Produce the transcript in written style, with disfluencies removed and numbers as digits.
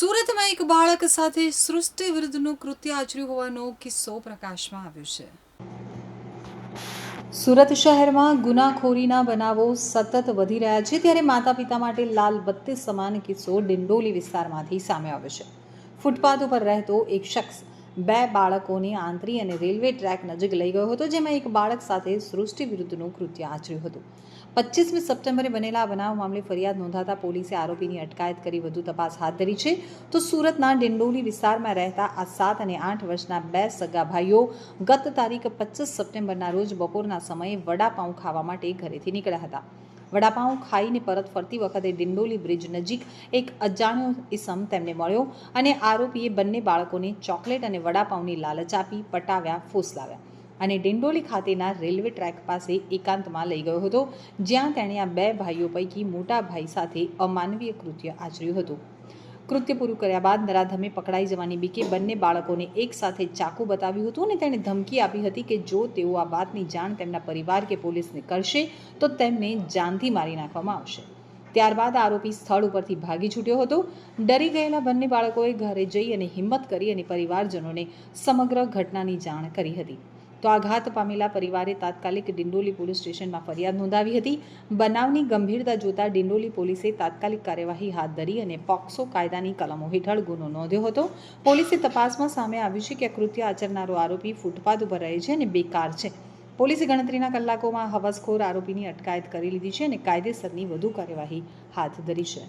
સુરતમાં એક બાળક સાથે સૃષ્ટિ વિરુદ્ધનું કૃત્ય આચર્યું હોવાનો કિસ્સો પ્રકાશમાં આવ્યો છે. સુરત શહેરમાં ગુનાખોરીના બનાવો સતત વધી રહ્યા છે, ત્યારે માતા પિતા માટે લાલ બત્તી સમાન કિસ્સો ડિંડોલી વિસ્તારમાંથી સામે આવ્યો છે. ફૂટપાથ ઉપર રહેતો એક શખ્સ બે બાળકોને આંતરી અને રેલવે ટ્રેક નજીક લઈ ગયો હતો, જેમાં એક બાળક સાથે સૃષ્ટિ વિરુદ્ધનું કૃત્ય આચર્યું હતું. 25મી સપ્ટેમ્બરે બનેલા આ બનાવ મામલે ફરિયાદ નોંધાતા પોલીસે આરોપીની અટકાયત કરી વધુ તપાસ હાથ ધરી છે. તો સુરતના ડિંડોલી વિસ્તારમાં રહેતા આ 7 અને 8 વર્ષના બે સગા ભાઈઓ ગત તારીખ 25 સપ્ટેમ્બરના રોજ બપોરના સમયે વડાપાઉં ખાવા માટે ઘરેથી નીકળ્યા હતા. વડાપાઉં ખાઈને પરત ફરતી વખતે ડિંડોલી બ્રિજ નજીક એક અજાણ્યો ઈસમ તેમને મળ્યો અને આરોપીએ બંને બાળકોને ચોકલેટ અને વડાપાઉંની લાલચ આપી પટાવ્યા, ફોસલાવ્યા અને ડિંડોલી ખાતેના રેલવે ટ્રેક પાસે એકાંતમાં લઈ ગયો હતો, જ્યાં તેણે આ બે ભાઈઓ પૈકી મોટા ભાઈ સાથે અમાનવીય કૃત્ય આચર્યું હતું. કૃત્ય પૂરું કર્યા બાદ નરાધમે પકડાઈ જવાની બીકે બંને બાળકોને એક સાથે ચાકુ બતાવ્યું હતું અને તેણે ધમકી આપી હતી કે જો તેઓ આ વાતની જાણ તેમના પરિવાર કે પોલીસને કરશે તો તેમને જાનથી મારી નાખવામાં આવશે. ત્યારબાદ આરોપી સ્થળ ઉપરથી ભાગી છૂટ્યો હતો. ડરી ગયેલા બંને બાળકોએ ઘરે જઈ અને હિંમત કરી અને પરિવારજનોને સમગ્ર ઘટનાની જાણ કરી હતી. તો આઘાત પામેલા પરિવારે તાત્કાલિક ડિંડોલી પોલીસ સ્ટેશનમાં ફરિયાદ નોંધાવી હતી. બનાવની ગંભીરતા જોતા ડિંડોલી પોલીસે તાત્કાલિક કાર્યવાહી હાથ ધરી અને પોક્સો કાયદાની કલમો હેઠળ ગુનો નોંધ્યો હતો. પોલીસે તપાસમાં સામે આવ્યું છે કે કૃત્ય આચરનારો આરોપી ફૂટપાથ ઉપર રહે છે અને બેકાર છે. પોલીસે ગણતરીના કલાકોમાં હવસખોર આરોપીની અટકાયત કરી લીધી છે અને કાયદેસરની વધુ કાર્યવાહી હાથ ધરી છે.